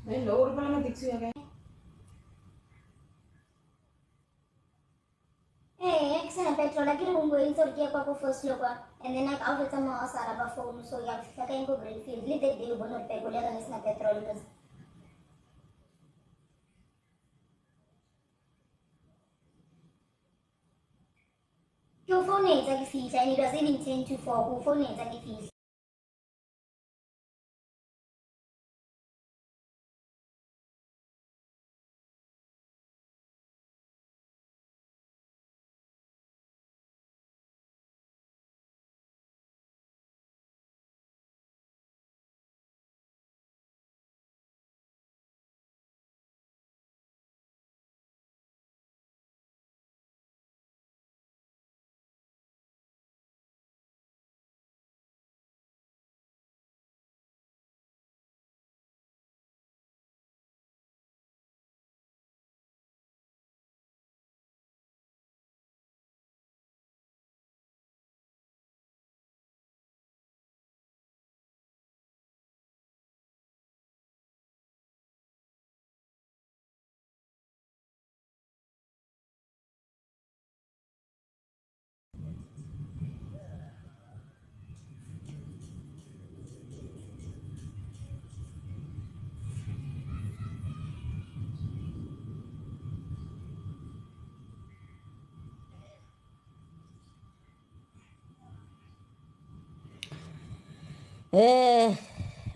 Lower pala matiksi ya kayak. Kasi petrol lagi nung going Turkey ako first look and then nag-out sa mga asara ba phone so yung kakain ko green field lidet di ubon pe ko lang na petrol nas yung phone eh sa fees ay ni kasi minsan to for phone eh sa fees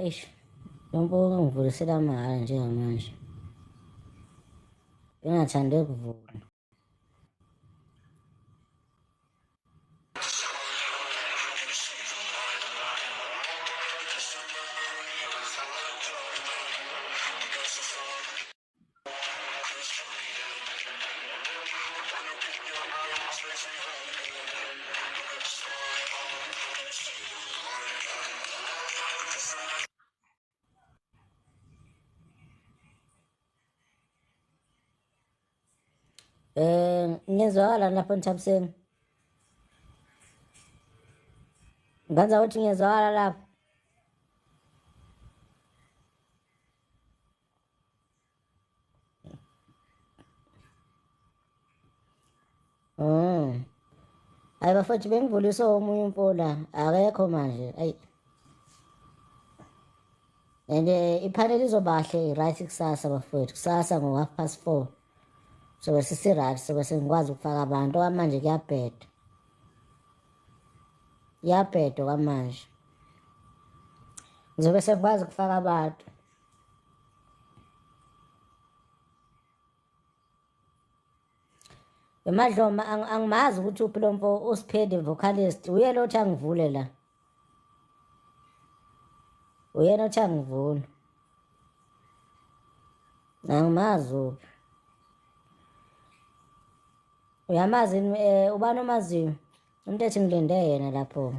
Eish, ngibonga ngivulisela amahhala njengamanje. Bengathande ukuvula. Ngiyezwakala lapho Nthabiseni. Ngenza ukuthi ngiyezwakala lapho. Hayi bafowethu bengivulise omunye umfola akekho manje. Ayi. And iphaneli izobahle right kusasa bafowethu. Kusasa ngo4:30. Sobe sisi-right sobe sengikwazi ukufaka abantu okwamanje kuyabheda. Kuyabheda okwamanje. Ngizobe sengikwazi ukufaka abantu. Emadloma angimazi ukuthi uphi lo mfo uSiphedi vocalist uye lo othi angivule la. Uyena othi angivule. Angimazi uphi. Uyamazi ubani omaziyo? Umuntu ethi ngilinde yena lapho.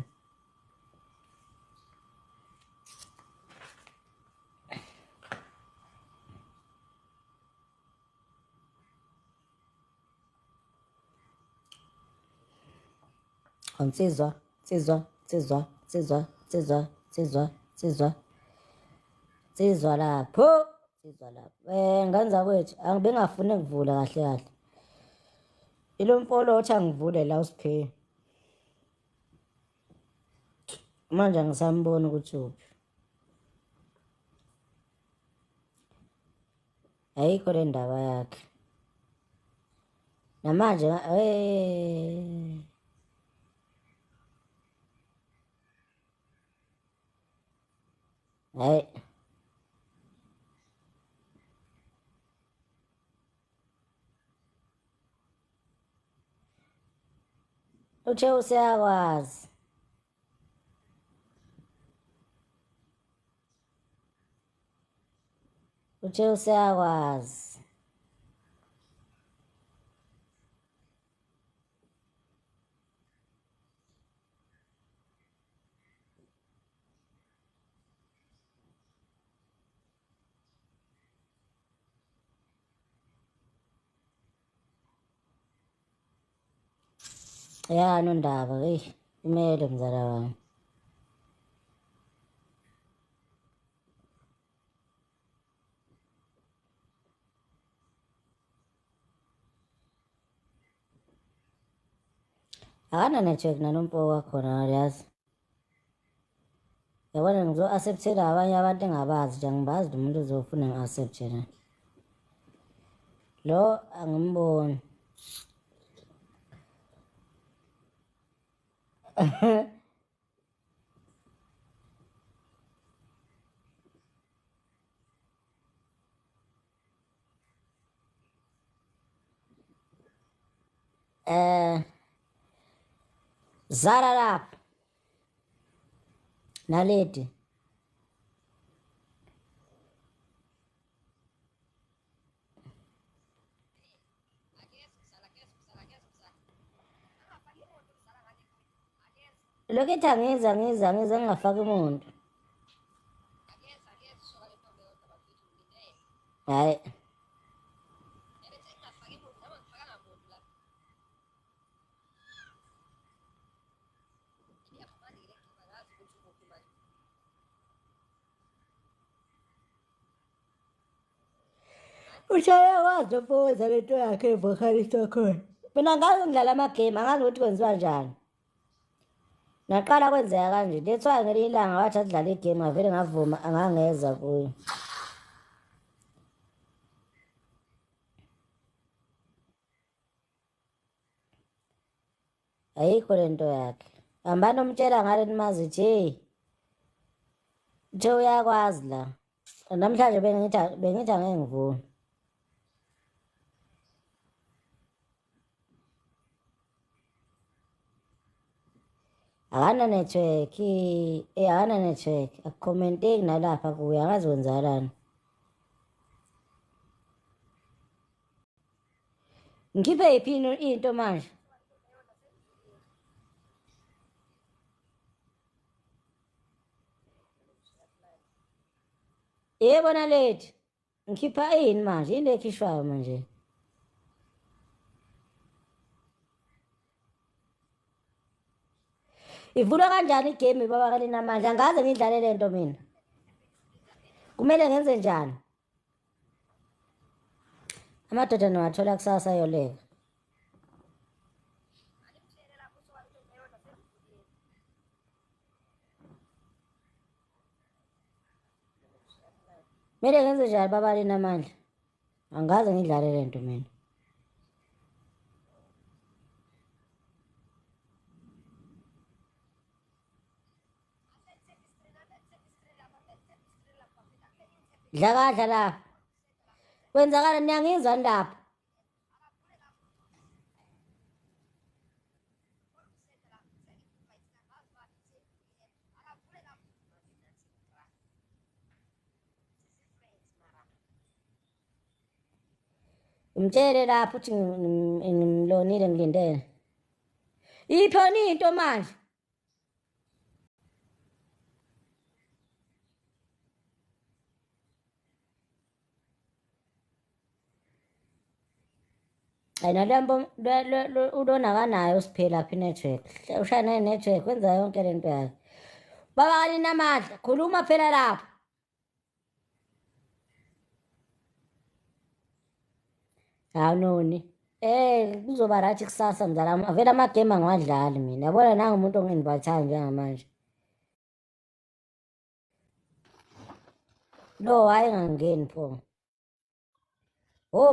Nsizwa, nsizwa, nsizwa, nsizwa, nsizwa, nsizwa, nsizwa. Nsizwa lapho. Nsizwa lapho. Ngenza kwethu angibengafuni ukuvula kahle kahle. Ilo mfolo othi angivule la uSiphe. Manje angisamboni ukuthi uphi. Ayikho le ndaba yakhe. Namanje hayi. Uthe usiyakwazi. Uthe usiyakwazi. Yani undaba kumele mzala wami. Akana-network nanompo wakhona yazi. Yabona ngizo-acceptela abanye abantu engabazi nje angibazi lo muntu uzofuna ngi-acceptele. Lo angimboni. Zara lapha naledi lokhu ethi angiza ngingafaki umuntu. Hayi ushayakwazi umfowethu lento yakhe evocalist wakhona. Mina ngazi ngidlala amagame angazi ukuthi kwenziwa njani. Naqala kwenzeka kanje. That's why ngelinye ilanga wathi adlala igame ngavele ngavuma angangeza kuyo. Ayikho lento yakhe. Hambani umtshela ngale nimazi nje. Nje uyakwazi la. Namhlanje bengithi angeke ngivume. Akana network, akana network. Akucommenteki nalapha kuye angazi kwenzakalani. Ngikhiphe yiphi into manje? Yebo naledi. Ngikhipha ini manje? Into ekhishwayo manje. Ivulwa kanjani igame baba kale namandla? Angaze ngidlale lento mina. Kumele ngenze njani? Amadoda niwathola kusasa yoleka. Kumele ngenze njani baba kale namandla? Angaze ngidlale lento mina. Dlakadla lapha. Kwenzakala niyangizwa lapha. Umtshele lapho uthi ngimlonile ngilindele. Iphoni into manje. Ayinalembo ulonakanayo usiphela apha network. Ushaya network wenza yonke lento yakhe. Baba kani namandla khuluma phela lapha. Noni. Kuzoba right kusasa mzala. Vele amagame angiwadlali mina. Yabona nanga umuntu ongindibathayo njengamanje. No, hayi ngangeni pho.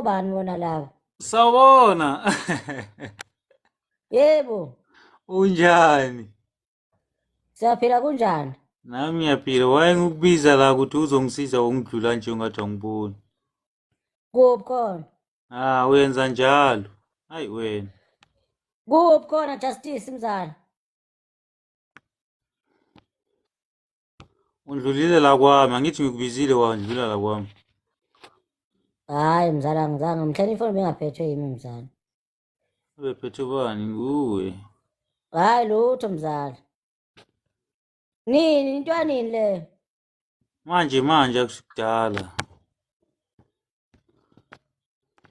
Bani bona laba? Sawubona. Yebo. Unjani? Siyaphila kunjani? Nami ngiyaphila. Wayengikubiza la ukuthi uzongisiza ungidlula nje ungathi angiboni. Kuphi khona? Uyenza njalo. Hayi wena. Kuphi khona Justice mzala? Undlulile la kwami. Angithi ngikubizile wandlula la kwami. Hayi mzala ngizange mhlawumbe ifoni bengaphethwe yimi mzala. Ubephethe bani nguwe? Hayi lutho mzala. Nini into nini le? Manje akusikudala.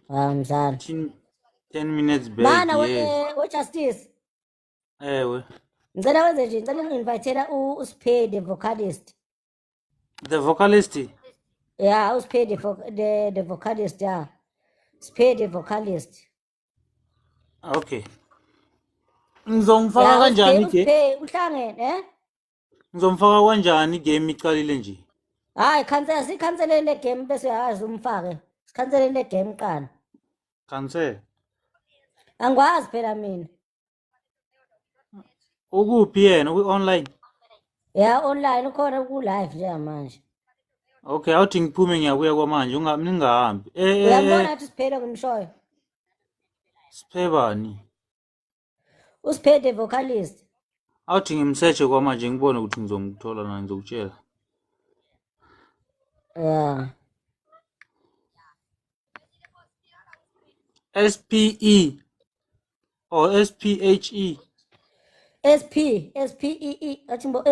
Mzala. 10 minutes back. Mana Yes. we Justice. Ewe. Ngicela wenze nje ngicela nginvitela uSpay the vocalist. The vocalist? Yeah, uSpay the vocalist, yeah. Spay the vocalist. Okay. Ngizomfaka Ya kanjani ke? usiphe uhlangene Ngizomfaka kanjani igame iqalile nje? hayi cancel sikhanseleni le game bese uyazi umfake sikhanseleni le game qala Cancel. angikwazi phela mina Ukuphi yena online? ya online ukhona ku live njengamanje Okay, awuthi ngiphume ngiyabuya kwamanje ningahambi. uyambona athi siphele ngimshoyo Siphebani? usiphe the vocalist Awuthi ngimsearch kwamanje ngibone ukuthi ngizomthola na ngizokutshela. ya SPE or SPHE. SPEE athi mbo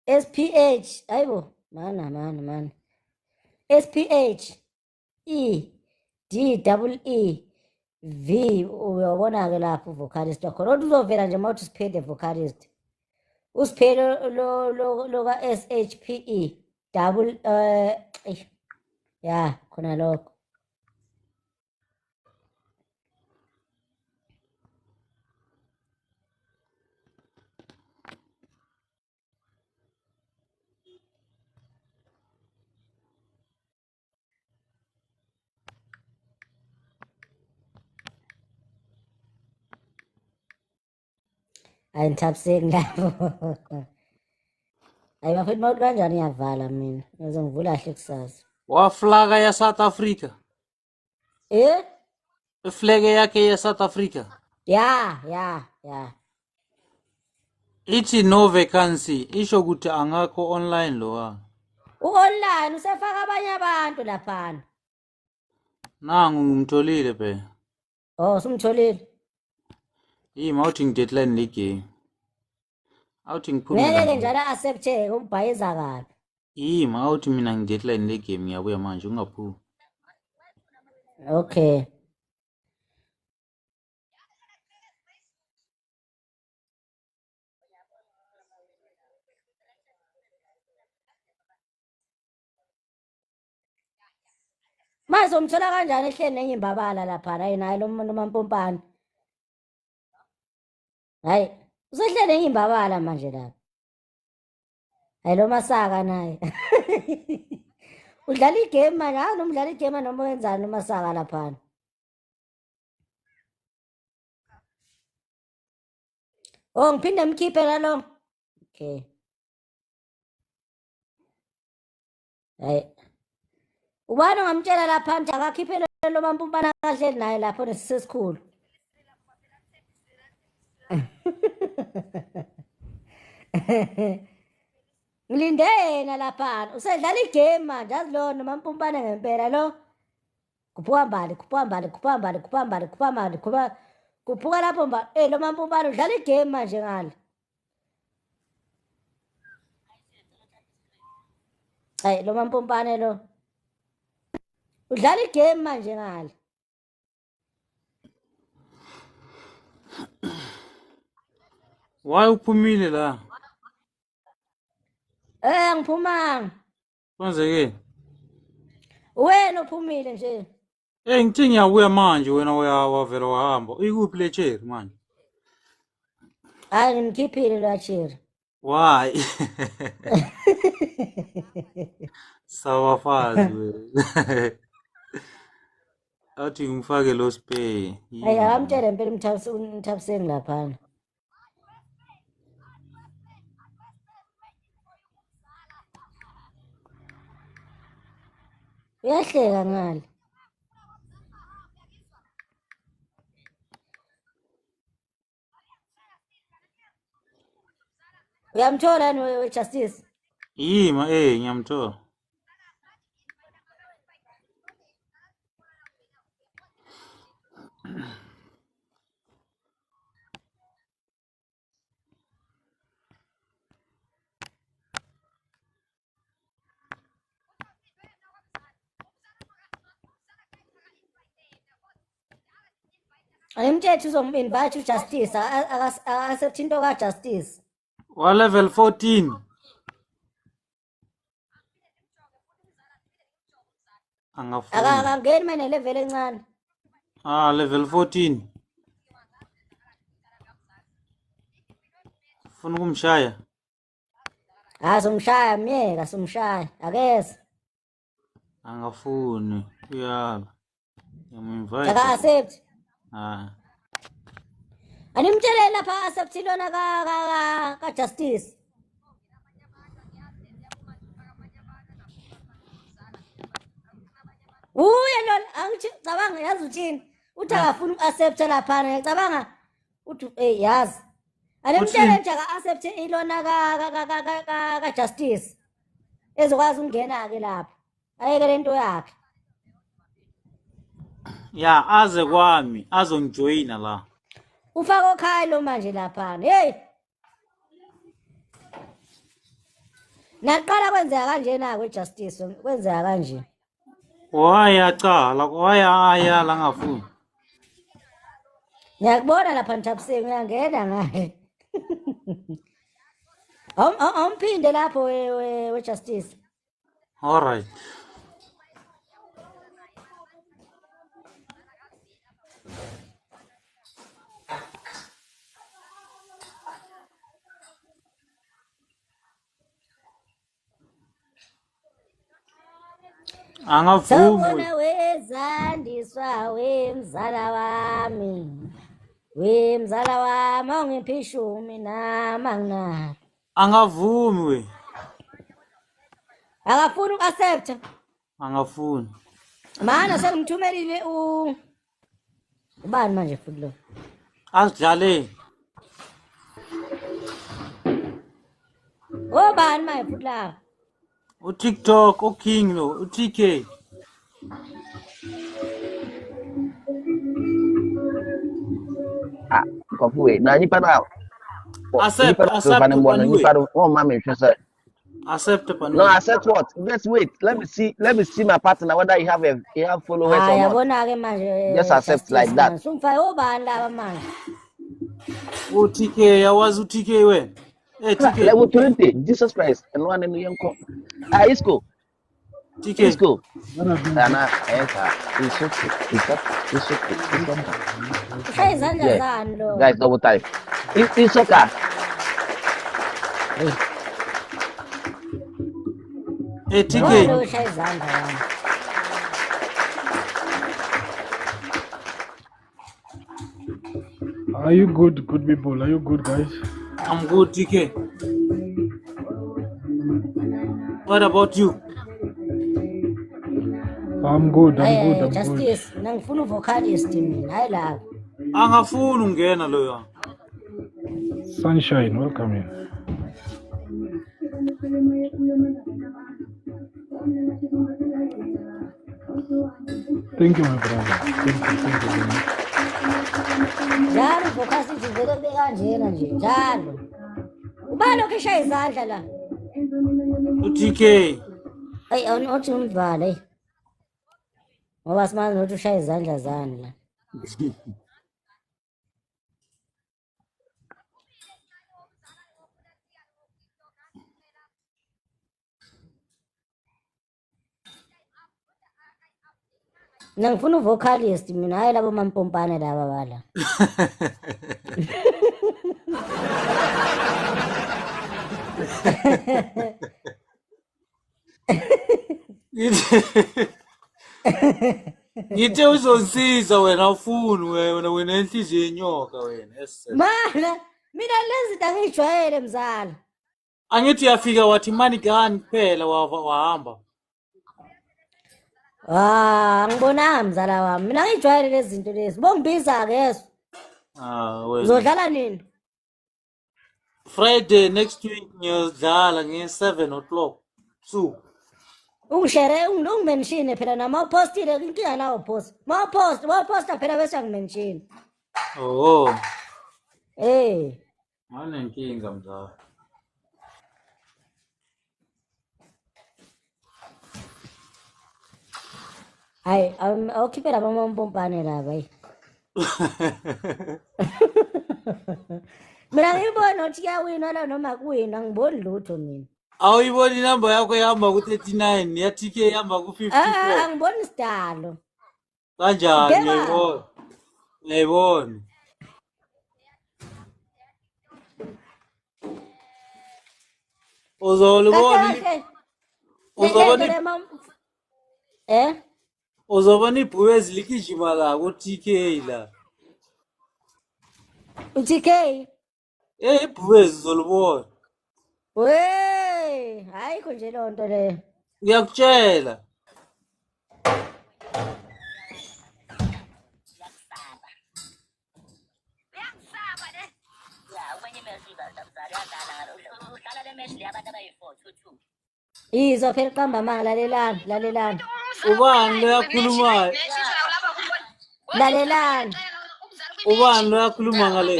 SPH ayibo mana SPH EDEE V uyabona ke lapho vocalist wakho lolu uzovela nje mawuthi siphe the vocalist usiphe lo ka SHPE double ya khona lokho ayinthaphiseki lapho hayi bafethu mawuthi kanjani iyavala mina ngizongivula kahle kusasa Waflaga ya South Africa. Iflege yakhe ya South Africa. ya Ithi no vacancy. Isho ukuthi angakho online lowa. u-online usefaka abanye abantu laphana Nangu ngimtholile phela. oh sumtholile Mawuthi ngideadline le game. Awuthi ngiphume. ngeke njalo accepteke ubhayiza kabi Mawuthi mina ngideadline le game ngiyabuya manje ungaphumi. okay manje umthola kanjani ehleli nenye imbabala laphana hayi naye lo muntu mampompana hayi usehleli nenye imbabala manje lapha hayi lo masaka naye udlala igame manje hayi noma udlala igame noma wenzani umasaka laphana oh ngiphinde mkhiphe nalo okay hayi ubani ongamtshela lapha nje akakhiphe lo mampompana kahleli naye lapho nesisikhulu ngilinde yena laphana usedlala igame manje azi lo nomampompana ngempela lo kuphuka mbali kuphuka lapho mbali lo mampompana udlala igame manje ngale hayi lo mampompane lo udlala igame manje ngale Why uphumile la? angiphumanga Kwenzeke? wena uphumile nje Ngithi ngiyabuya manje wena wavela wahamba. Ikuphi le chair manje? hayi ngimkhiphile lwachiri Why? Sawafazi wena. Awuthi ngimfake lo spare. hayi akamtshele impela umthabiseni laphana uyahleka ngale uyamthola yini we-justice ngiyamthola. ayimthetho uzomu-invite ujustice akasethi into kajustice Wa level 14. Angafuni. akangeni mane level encane Level 14. Ufuna ukumshaya? Azomshaya myeka somshaya. Akeze. Angafuni. Uyala. Ngiyam-invite. Aka-accept. Ah. Animtshele lapha accept lona ka Justice. Uye lona angicabanga yazi uthini? Uthi akafuna uku-accept lapha ngicabanga uthi yazi. Animtshele nje aka-accept ilona ka Justice. Ezokwazi ukungena ke lapha. Ayeke lento yakhe. Ya aze kwami, azongijoyina la. Ufaka okhaya lo manje lapha. Hey. Naqala kwenzeka kanjena kweJustice, kwenzeka kanje. Wayacala, wayayala ngafuni. Ngiyakubona lapha Nthabiseni uyangena ngaye. Awumphinde lapho weJustice. All right. Angavumi. Sawubona wezandiswa wemzala wami. Wemzala wami awungiphi ishumi nami anginalo. Angavumi we. Akafuni uku-accepta. Angafuni. Mana sengimthumelile ubani manje futhi lo? Asidlale. Obani manje futhi la? UTikTok, uKing lo, uTK. Wait, now you better. Accept Accept upon No, accept what? Let's wait. Let me see my partner whether you have followers or not. Yabona ke manje. Just accept like that. Sumfake obani laba manje? UTK, yawazi uTK wena. Hey TK. Level 20, Jesus Christ. And one in the young Isco. TK. Isco. Dana, it's okay. Ushaya izandla zani lo? Guys, double time. It's okay. Hey TK. Ushaya izandla wami. Are you good people? Are you good, guys? I'm good, TK. What about you? I'm good. Justice, nangifuna vocalist mina, hayi la. Angafuni ungena loyo. Sunshine, welcome in. Thank you, my brother. Thank you very much. Njalo vocalist vele kube kanjena nje, njalo. Ubani okhishaya izandla la? UTK. Hey, uthi umvale. Ngoba simazi ukuthi ushaya izandla zani la. Nangifuna vocalist mina, hayi labo mampompane laba bala. Ngithe uzonsiza wena awufuni wena enhliziyo yenyoka wena. Mana, mina lezi zinto angijwayele mzala. Angithi uyafika wathi mani gani kuphela wahamba. Ngibonanga mzala wami. Mina ngijwayele lezi zinto lezi. Bongibiza ke yeso. Wena. Uzodlala nini? Friday next week ngiyodlala nge-7 o'clock. Ungimenshine phela nama upostile inkinga nawo post. Waposta phela bese ngimenshine. Oh. Nginenkinga mzala. Hayi, awukhiphela amampompane laba yi. Mina ngibona ukuthi kuyawina la noma kuwina ngiboni lutho mina. Awuyiboni inamba yakho ihamba ku-39 ya TK ihamba ku-54. Angiboni sidalo. Kanjani ngiyibona. Ngiyibona. uzolubona kahle uzobona lento uzobona ibhuwezi ligijima la ku-TK la u-TK ibhuwezi uzolubona hayikho nje leyo nto leyo ngiyakutshela yizwa phela iqamba amanga lalelani ubani lo yakhulumayo lalelani ubani lo yakhuluma ngale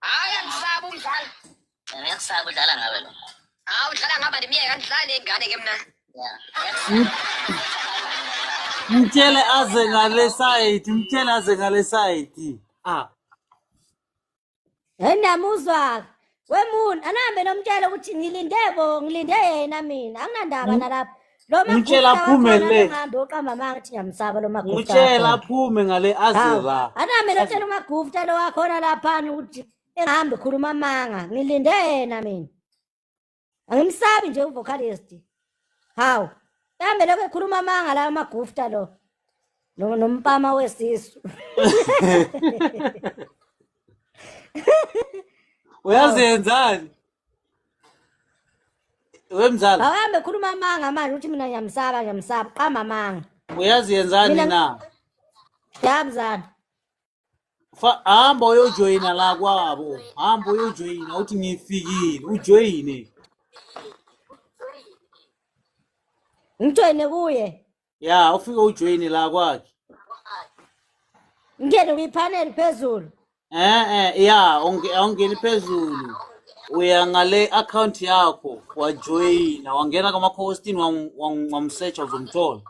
Hayi angisaba umdlalo. Ngiyakusaba udlala ngabe lo. Hawu udlala ngaba ndimiyeka ngidlale ingane ke mna. mtshele aze ngale side namuzwa wemuni anahambe nomtshela ukuthi ngilinde yena mina anginandaba nalapho lo Ngitshela aphume le. ngihambe oqamba amanga ukuthi ngiyamsaba lo magufta ngitshela aphume ngale azela anahambe notshela umagufta lo wakhona laphana ukuthi engihambe khuluma amanga ngilinde yena mina angimsabi nje uvocalist hawu ehambe lokho ekhuluma amanga la magufta lo nompama wesisu uyazenzani wemzala ahambe khuluma amanga manje ukuthi mina ngiyamsaba qamba amanga uyaziyenzani na yamzana hamba uyojoyina la kwabo hamba uyojoyina uthi ngifikile ujoyine ngitshwene kuye ya ufike ujoyine la kwakhe ngene kwipanel phezulu ya awungeni phezulu uya ngale account yakho wajoyina wangena kama-posting wamsearch uzomthola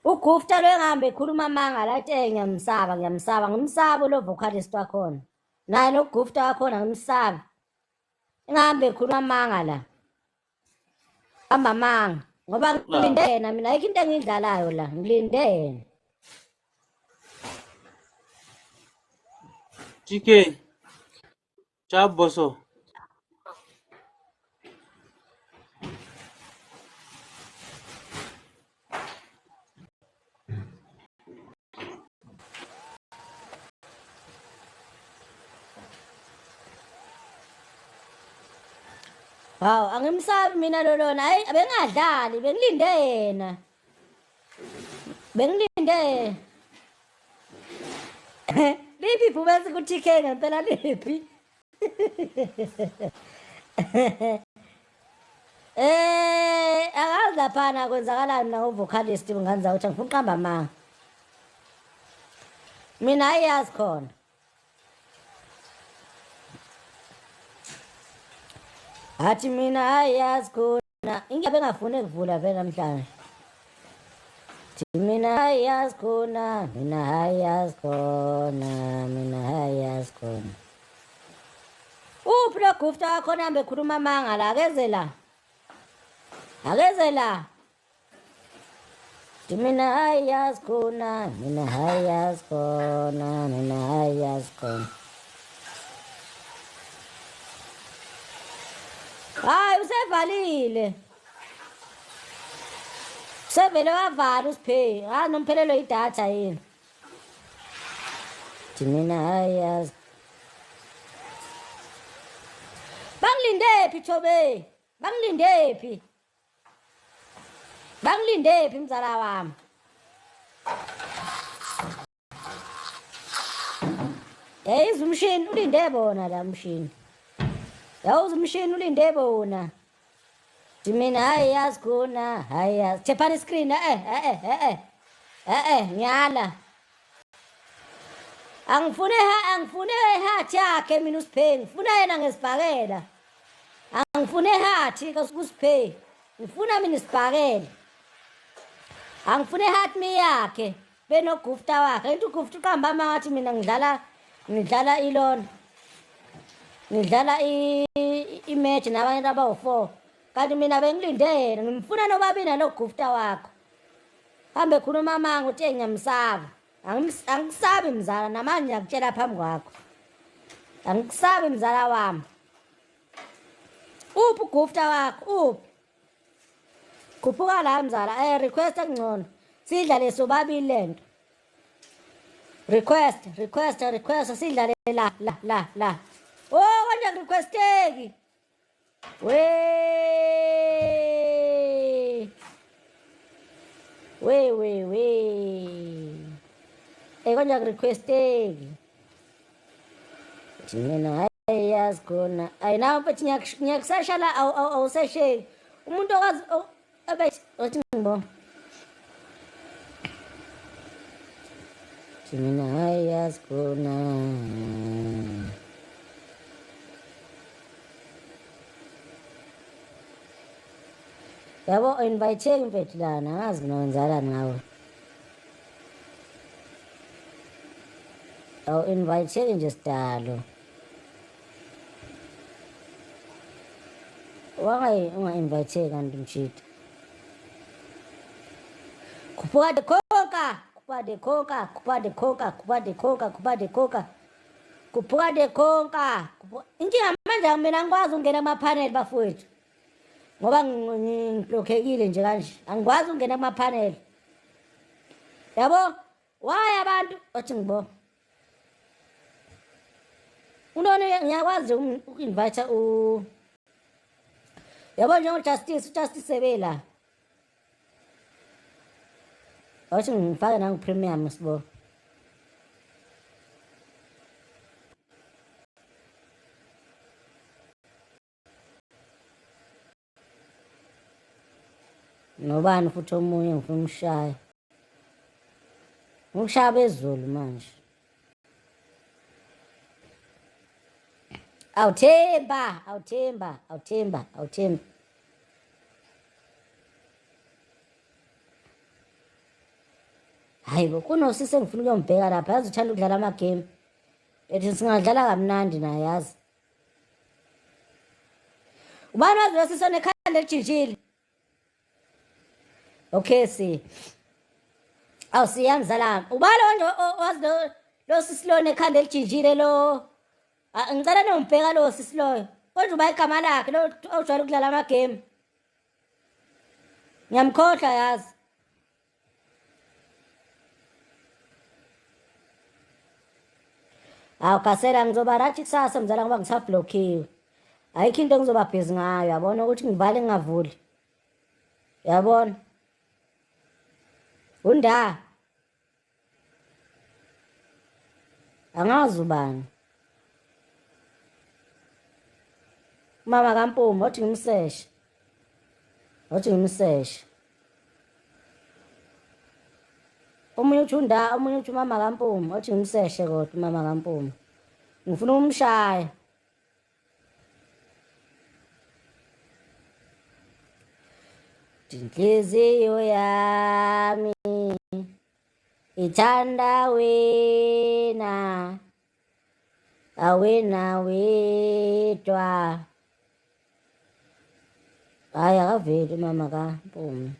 ugufta lo engahambe ekhuluma amanga lathi ngiyamsaba ngimsaba lo vocalist wakhona naye lo gufta wakhona ngimsaba engahambe ekhuluma amanga la hamba amanga ngoba ngilinde yena mina ayikho into engiyidlalayo la ngilinde yena TK chaboso hawu angimsabi mina lolona hayi abengadlali bengilinde yena liphi ibhubesi ku-TK ngempela liphi akazi laphana kwenzakalani nangovocalist ngani zawuthi angifuna uqamba amanga mina ayazi khona athi mina ayazi khona ingabe engafuni ukuvula vele namhlanje mina ayazi khona uphi lo gufta wakhona hambe khuluma amanga la akeze la mina ayazi khona hayi usevalile sevele wavala usipheyi nomphelelo idatha yini mina ayazi bangilindephi Thobeni bangilindephi mzala wami yayiza umshini ulinde bona la mshini yawuza umshini ulinde bona mina hayazi khona hayazi chephana iscreen ngiyala angifune heart yakhe mina usiphe ngifuna yena ngesibhakela angifune heart usiphe ngifuna mina isibhakela angifune heart mi yakhe benogufta wakhe into ugufta uqamba amathi mina ngidlala ilona ngidlala imatch nabanye abawu4 kanti mina bengilinde yena ngimfuna nobabina lo gufta wakho hambe khuluma amanga uthi ngiyamsaba. Angisabi mzala namanje ngiyakutshela phambi kwakho. Angikusabi mzala wami. Uphi ugufta wakho? Uphi? Khuphuka la mzala. Request engcono. Sidlale sobabili lento. Request. Sidlale la. Oh, konje requesteki. We. Konje requesteki. Mina ayazi khona. Ayinawo mfethu ngiyakusashala awusesheki. Umuntu okwazi abethi othi ngibona. Mina ayazi khona. Yabo invite mfethu lana angazi nonzalani ngawe. Aw invite nje sidalo. Why unga-invite kanti mshito? Khuphuka de konka. Inkinga manje mina ngikwazi ukungena kuma-panel bafowethu. Ngoba ngilokekile nje kanje. Angikwazi ukungena kuma-panel. Yabo? Why abantu othi ngibo? Unone ngiyakwazi uku-invite yabo njengo-Justice sebela. Othi ngifake nangu-premium sibo. Nobani futhi omunye ngifuna umshaya. Ngikushaya bezulu manje. Awuthemba. Hayibo kunosisi engifuna ukuyombheka lapha yazi uthanda ukudlala amagame. Ethi singadlala kamnandi naye yazi. Ubani wazi losisi nekhanda elijijile? Okay si. Awu siyamzala. Ubani nje wazi lo sisi lo nekhanda elijijile lo. Ngicela nombheka lo sisi loyo. Kodwa uba igama lakhe lo ojwayele ukudlala amagame. Ngiyamkhohlwa yazi. Awu kasela ngizoba rathi kusasa mzala ngoba ngisabhlokhiwe. Ayikho into engizoba busy ngayo yabona ukuthi ngivale ngingavuli. Yabona? Unda. Angazi ubani. Mama kaMpumi othi ngimseshe. Omunye uthi unda, omunye uthi mama kaMpumi othi ngimseshe kodwa mama kaMpumi. Ngifuna umshaya. Inhliziyo yami ithanda wena. Awena wedwa. Hayi akaveli mama kaMpumi.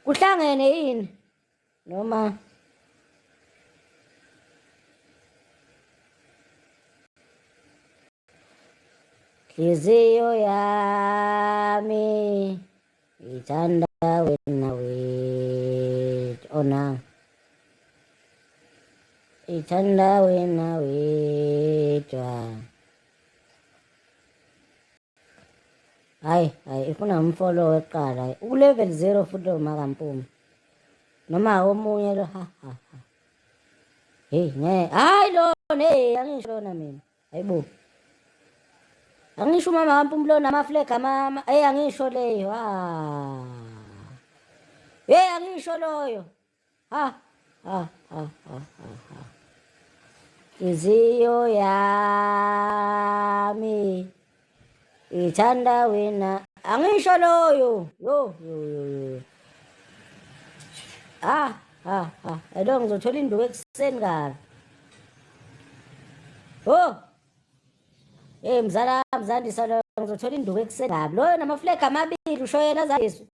Kuhlangene yini? Noma inhliziyo yami ithanda wena wedwa. Ona ithanda wena wedwa. Hayi ifuna umfollow eqala ulevel 0 futhi lo makaMpumi noma omunye lo ha hayi lo angisho lona mina hayibo angisho mama kaMpumi lo nama-flag mama angisho leyo angisho loyo inhliziyo yami ithanda wena angisho loyo yo elo ngizothola induku ekuseni kabi mzala mzandisa lo ngizothola induku ekuseni kabi loyo nama-flag amabili usho yena zayesu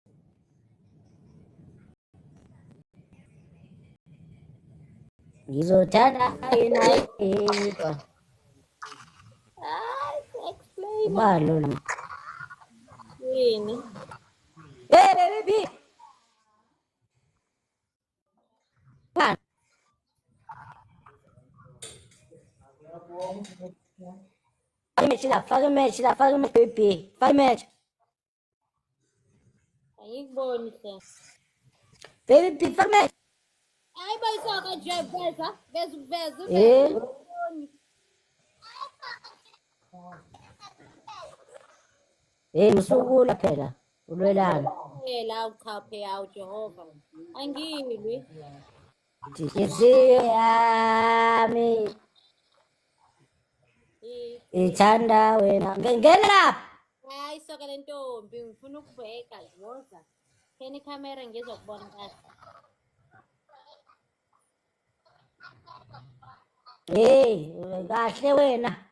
Ngizothanda yena yedwa. Explain. Ubani lona? Yini? Hey baby. Ubani? Faka imatch baby. Faka imatch. Ayikuboni hle. Baby, faka imatch. Hayi bayisoka nje veza. Eh. Hey, musukula phela. Ulwelana. Phela awuchaphe yawo Jehova. Angilwi. Inhliziyo yami ithanda wena. Ngena lapha. Hayi soka le ntombi ngifuna ukubheka woza. Phela ikhamera ngizokubona kahle. Hey, kahle wena.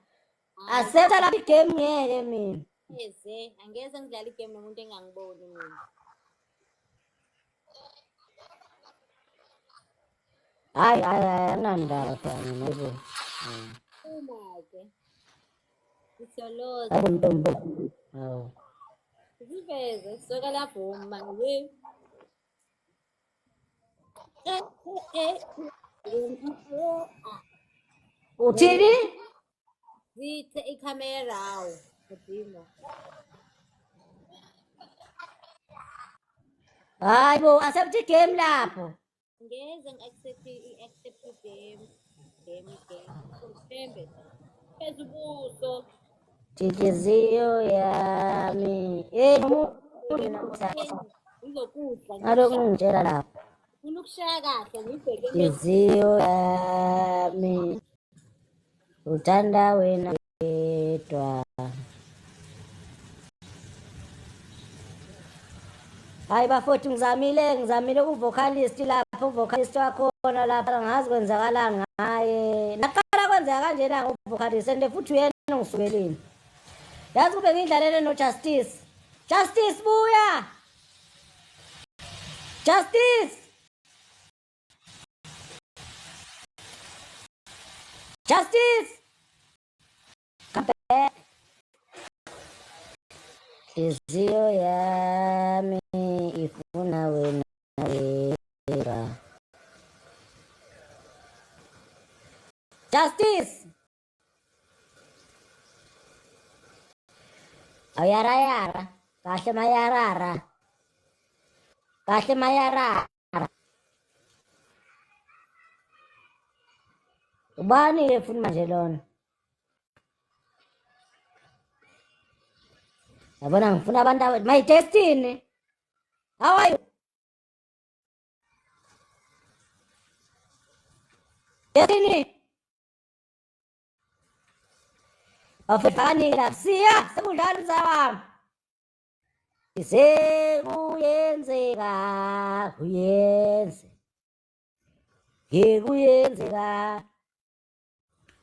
Asetha lapha igame ngeke mina. Eze angeze ngidlala igame nomuntu engangiboni mina. Hayi anandaba phela nobo. Uma ke isoloza Hayi ntombi. Hawo. siveze soka lapho manje. Uthini? Zithe ikhamera awu udimo. Hayi bo, accept igame lapho. Ngeze ngi-accept game. Uthembe pheza ubuso. Inhliziyo yami. Hey, Ngizokudla ngalokhu ngitshela lapho. ngifuna ukushaya kahle ngibheke Inhliziyo yami uthanda wena yedwa. Hayi bafowethu ngizamile uvocalist lapho, uvocalist wakhona lapha angazi kwenzakalani ngaye. Naqala kwenzeka kanjena nguvocalist and futhi uyena ngisukeleni. Yazi kube ngidlalele noJustice. Justice buya. Justice. Justice. Come back. Inhliziyo yami ifuna wena wedwa. Justice. Ayara. Kahle mayarara. Kahle mayarara. Ubani ke futhi manje lona? Yabona ngifuna abantu my destiny. How are you? Destiny. Afani la siya sekudlala msawami. Sekuyenzeka kuyenzeka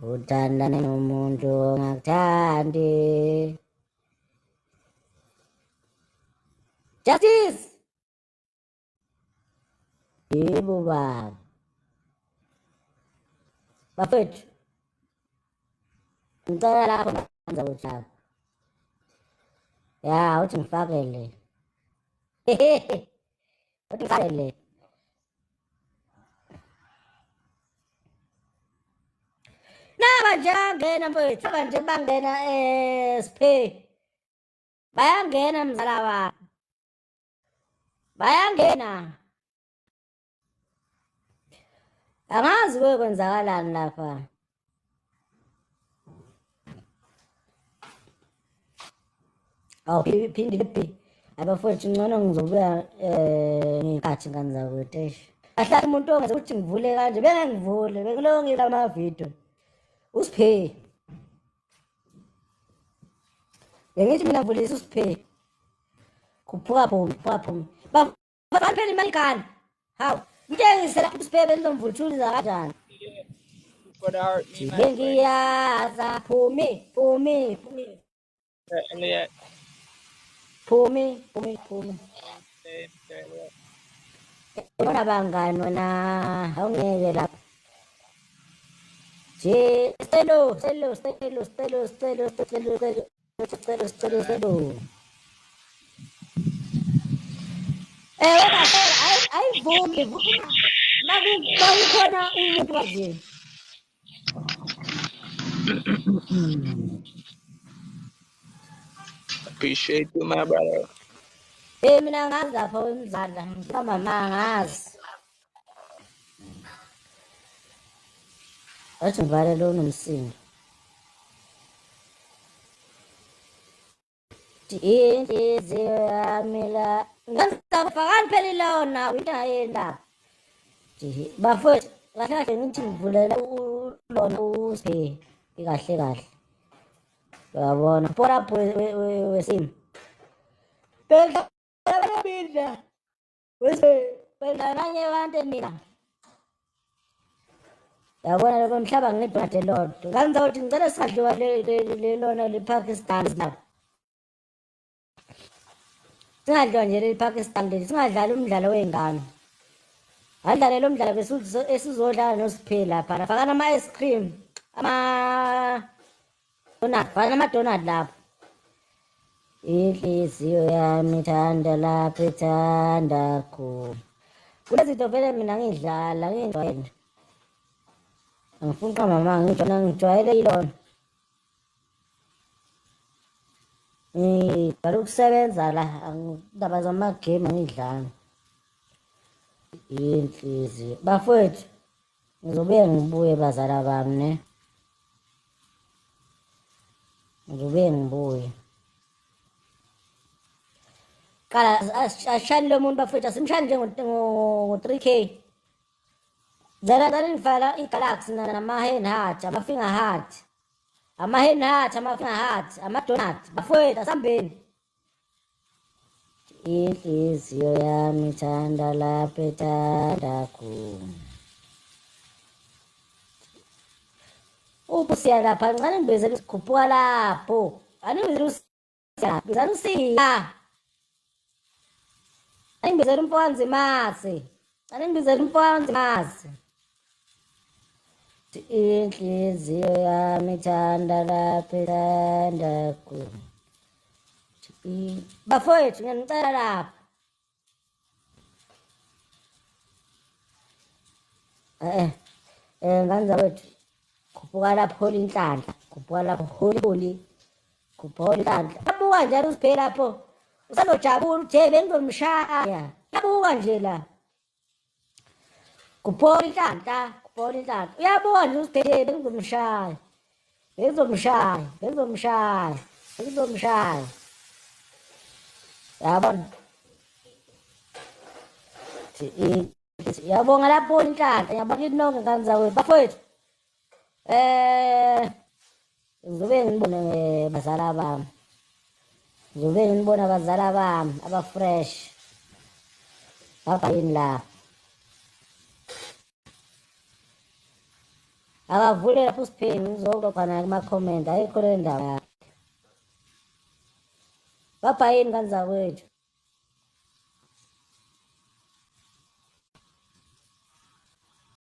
uthandane nomuntu ongakuthandi. Justice. Yebo baba. Bafethu. Ngicela lapho ngizanza uhlala. Ya, uthi ngifakele. Uthi ngifakele. Nabanje bangena mfethu, abanje bangena Spay. Bayangena mzala wami. Bayangena. Angazi kwenzakalani lapha. Awu phindile phi. Abafowethu ngcono ngizobuya ngikhathi ngane zakwethu. Ahlala umuntu ongaze ukuthi ngivule kanje bengengivule bengiloko ngila amavidiyo. Usiphe. Bengithi mina ngivulisa usiphe. Kuphuka phumi. Bafana phela imali kani? Hawu, mtengise lapho usiphe benzomvuthuliza kanjani? Bengiyaza phumi. Bona bangani wena awungeke lapho. nje stelo. Wena phela ayivumi vuma makukhona umuntu waziyo. Appreciate you, my brother. Mina ngazi lapha wemzala ngikamama ngazi. Athi ngivale lo nomsindo. Inhliziyo yami la ngizakufakani phela ilona uyayenda. Bafowethu kahle kahle ngithi ngivulela lona usiphe kahle kahle. Uyabona pora wesimo. Phela mina wese phela nanye abantu mina. Yabona lokho mhlaba ngidonate lodwa. Ngizawuthi ngicela sikadliwa le lona lePakistan la. Singadliwa nje lePakistan leli singadlali umdlalo weingane. Adlale lo mdlalo esizodlala noSiphila lapha. Faka nama ice cream. Faka donut lapha. Inhliziyo yami ithanda lapha ethanda khona. Kunezinto vele mina ngidlala ngijwayele. Angifuni mama ngijwayele ilona. Bhala ukusebenza la angindaba zamagame ngidlala. Inhliziyo bafowethu ngizobuye ngibuye bazala bami ne. Ngizobuye ngibuye. Kala ashani lo muntu bafowethu asimshani nje ngo-3K. Zara ngifaka i-galaxy nama-hand heart, ama-finger heart. Ama-hand heart, ama-finger heart, ama-donut. Bafowethu asambeni. Inhliziyo yami ithanda lapha ethanda khona. Ubusiya lapha ngicela ngibizele isikhuphuka lapho. Anibizele usiya, bizana usiya. Angibizele umfowanje mase. Angibizele umfowanje mase. Inhliziyo yami ithanda lapha ethanda khona. Bafowethu ngiyanicela lapha. Nganza wethu khuphuka lapho hola inhlanhla. Khuphuka lapho hola khuphuka inhlanhla. Yabuka njalo uSiphele lapho. Usanojabula uthi bengizomshaya. Yabuka nje la. Khuphuka inhlanhla. Uyabuka nje uSiphele bengizomshaya. Bengizomshaya. Yabona. Yabonga lapho inhlanhla, yabona inonke nganza wethu. Bafowethu. Ngizobe ngibone bazala bami. Ngizobe ngibona abazala bami aba-fresh. Babhayini la. Akavule lapho uSiphele ngizokuba khona kuma-comment ayikho le ndaba yakhe. Babhayini kanza wethu.